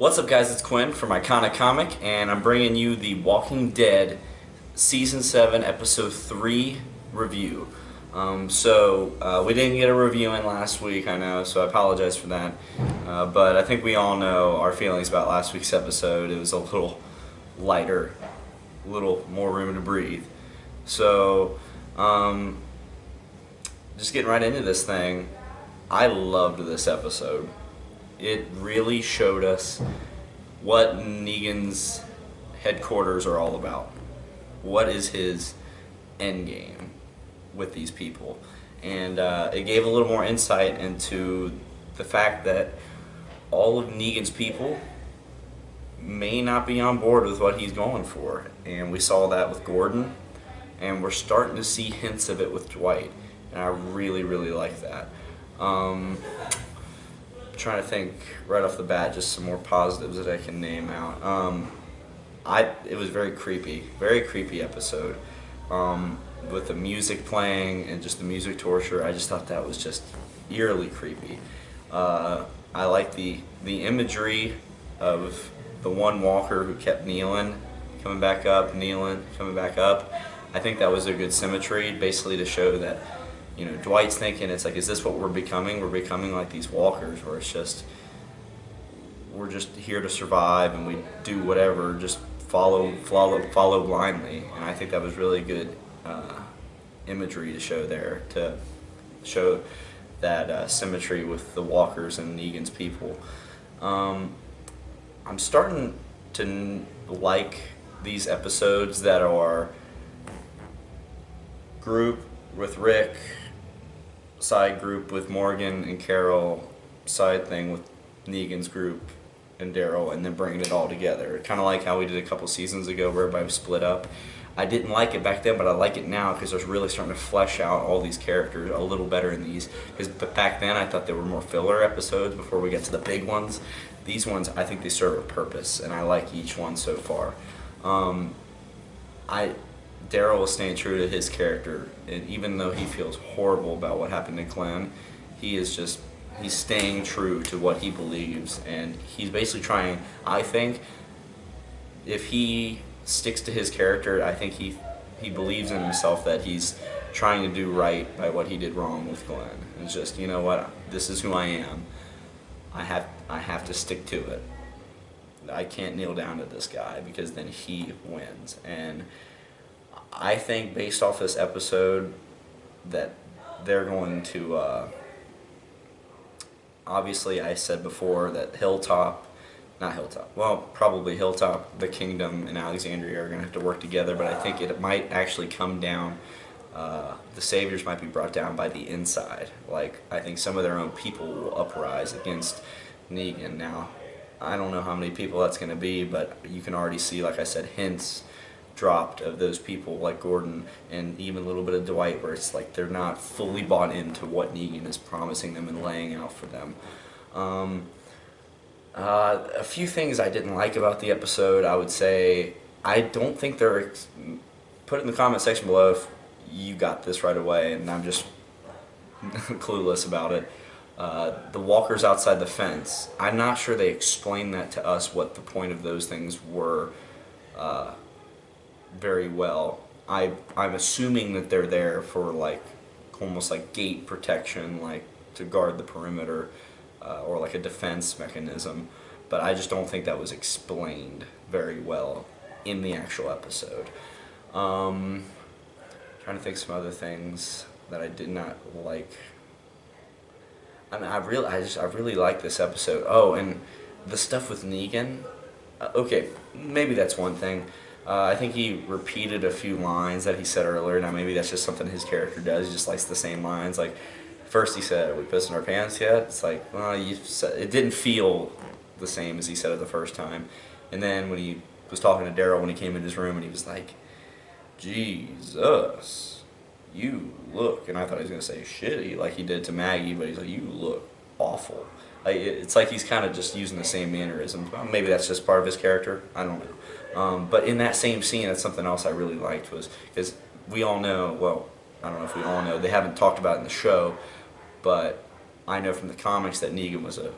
What's up, guys? It's Quinn from ICONICCOMIC, and I'm bringing you the Walking Dead Season 7, Episode 3 review. We didn't get a review in last week, I know, so I apologize for that. But I think we all know our feelings about last week's episode. It was a little lighter, a little more room to breathe. So, just getting right into this thing, I loved this episode. It really showed us what Negan's headquarters are all about. What is his end game with these people? And it gave a little more insight into the fact that all of Negan's people may not be on board with what he's going for. And we saw that with Gordon, and we're starting to see hints of it with Dwight. And I really, really like that. Trying to think right off the bat just some more positives that I can name out. It was very creepy episode, with the music playing and just the music torture. I just thought that was just eerily creepy. I like the imagery of the one walker who kept kneeling, coming back up, kneeling, coming back up. I think that was a good symmetry, basically to show that, you know, Dwight's thinking, it's like, is this what we're becoming? We're becoming like these walkers, where it's just, we're just here to survive and we do whatever, just follow blindly. And I think that was really good imagery to show there, to show that symmetry with the walkers and Negan's people. I'm starting to like these episodes that are group with Rick, side group with Morgan and Carol, side thing with Negan's group and Daryl, and then bringing it all together. Kind of like how we did a couple seasons ago where everybody was split up. I didn't like it back then, but I like it now because they're really starting to flesh out all these characters a little better in these. Because back then I thought they were more filler episodes before we get to the big ones. These ones, I think they serve a purpose, and I like each one so far. Daryl is staying true to his character, and even though he feels horrible about what happened to Glenn, he's staying true to what he believes, and he's basically trying, I think, if he sticks to his character, I think he believes in himself that he's trying to do right by what he did wrong with Glenn. It's just, you know what, this is who I am. I have to stick to it. I can't kneel down to this guy because then he wins. And I think based off this episode that they're going to, obviously I said before that probably Hilltop, the Kingdom, and Alexandria are going to have to work together, but I think it might actually come down, the Saviors might be brought down by the inside. Like, I think some of their own people will uprise against Negan. Now, I don't know how many people that's going to be, but you can already see, like I said, hints dropped of those people like Gordon and even a little bit of Dwight, where it's like they're not fully bought into what Negan is promising them and laying out for them. A few things I didn't like about the episode, I would say, I don't think they're, put it in the comment section below if you got this right away and I'm just clueless about it. The walkers outside the fence, I'm not sure they explained that to us, what the point of those things were, very well. I'm assuming that they're there for like almost like gate protection, like to guard the perimeter, or like a defense mechanism, but I just don't think that was explained very well in the actual episode. Trying to think some other things that I did not like. I mean, I really like this episode. Oh, and the stuff with Negan. Okay, maybe that's one thing. I think he repeated a few lines that he said earlier. Now maybe that's just something his character does. He just likes the same lines. Like, first he said, "Are we pissing our pants yet?" It's like, well, it didn't feel the same as he said it the first time. And then when he was talking to Daryl when he came in his room, and he was like, "Jesus, you look," and I thought he was going to say shitty like he did to Maggie, but he's like, "You look awful." Like, it's like he's kind of just using the same mannerisms. Well, maybe that's just part of his character. I don't know. But in that same scene, that's something else I really liked, was because we all know, well, I don't know if we all know, they haven't talked about it in the show, but I know from the comics that Negan was a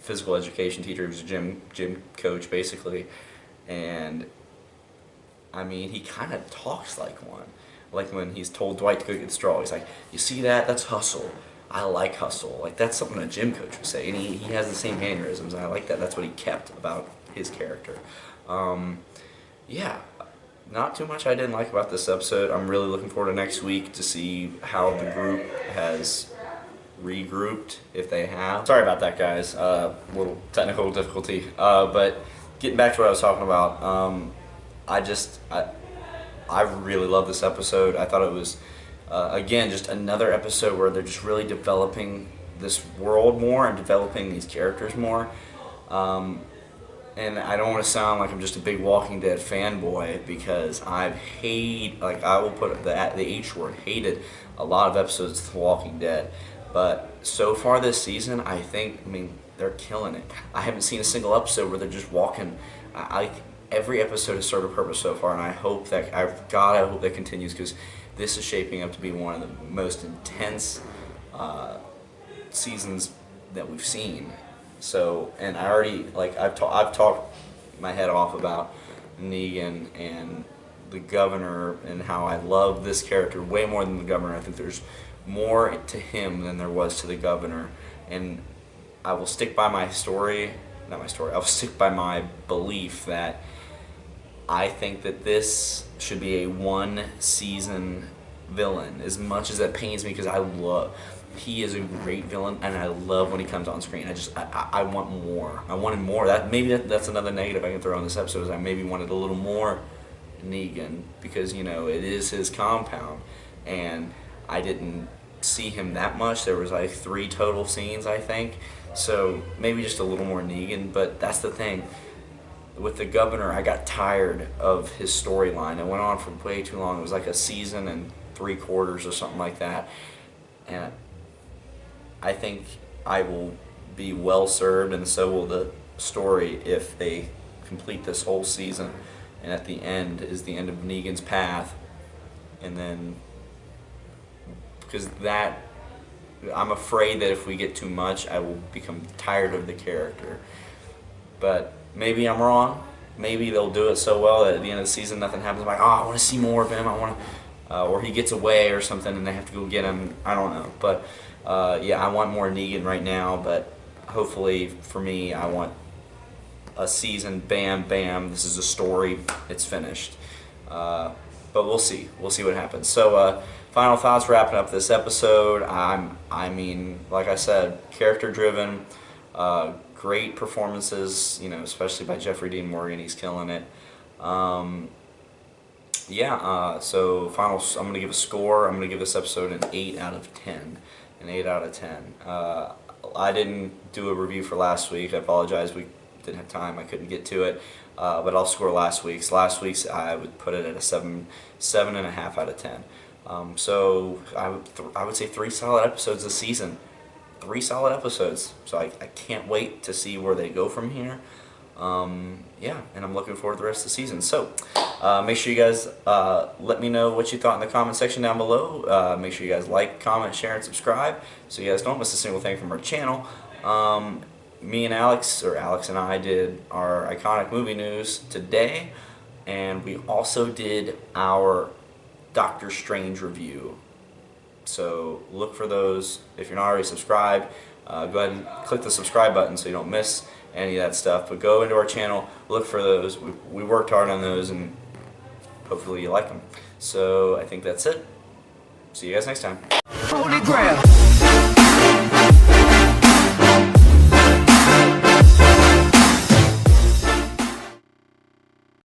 physical education teacher. He was a gym coach basically, and I mean, he kind of talks like one. Like when he's told Dwight to go get the straw, he's like, "You see that? That's hustle. I like hustle." Like that's something a gym coach would say, and he has the same mannerisms, and I like that. That's what he kept about his character. Yeah, not too much I didn't like about this episode. I'm really looking forward to next week to see how the group has regrouped, if they have. Sorry about that, guys. Little technical difficulty. But getting back to what I was talking about, I really love this episode. I thought it was, again, just another episode where they're just really developing this world more and developing these characters more. And I don't want to sound like I'm just a big Walking Dead fanboy, because I will put the H word, hated a lot of episodes of The Walking Dead. But so far this season, I mean, they're killing it. I haven't seen a single episode where they're just walking. Every episode has served a purpose so far, and I hope that continues, because this is shaping up to be one of the most intense seasons that we've seen. So, and I already, I've talked my head off about Negan and the governor and how I love this character way more than the governor. I think there's more to him than there was to the governor, and I will stick by I will stick by my belief that I think that this should be a one-season villain. As much as that pains me, because he is a great villain, and I love when he comes on screen. I want more. I wanted more. That's another negative I can throw on this episode, is I maybe wanted a little more Negan, because it is his compound, and I didn't see him that much. There was 3 total scenes, I think, so maybe just a little more Negan. But that's the thing with the governor, I got tired of his storyline. It went on for way too long. It was like a season and 3/4 or something like that, and I think I will be well served, and so will the story, if they complete this whole season, and at the end is the end of Negan's path. And then, because I'm afraid that if we get too much, I will become tired of the character. But maybe I'm wrong. Maybe they'll do it so well that at the end of the season nothing happens. I'm like, I want to see more of him. Or he gets away or something, and they have to go get him. I don't know. But yeah, I want more Negan right now. But hopefully, for me, I want a season. Bam, bam. This is a story. It's finished. But we'll see. We'll see what happens. So, final thoughts wrapping up this episode. I mean, like I said, character-driven. Great performances, especially by Jeffrey Dean Morgan. He's killing it. So I'm going to give a score. I'm going to give this episode an 8 out of 10. An 8 out of 10. I didn't do a review for last week. I apologize. We didn't have time. I couldn't get to it. But I'll score last week's. Last week's, I would put it at a 7.5 out of 10. So I would say 3 solid episodes this season. 3 solid episodes. So I can't wait to see where they go from here. Yeah, and I'm looking forward to the rest of the season. So make sure you guys let me know what you thought in the comment section down below. Make sure you guys like, comment, share, and subscribe so you guys don't miss a single thing from our channel. Me and Alex and I did our iconic movie news today, and we also did our Doctor Strange review. So look for those. If you're not already subscribed, go ahead and click the subscribe button so you don't miss any of that stuff. But go into our channel, look for those. We worked hard on those, and hopefully you like them. So I think that's it. See you guys next time. Holy Grail.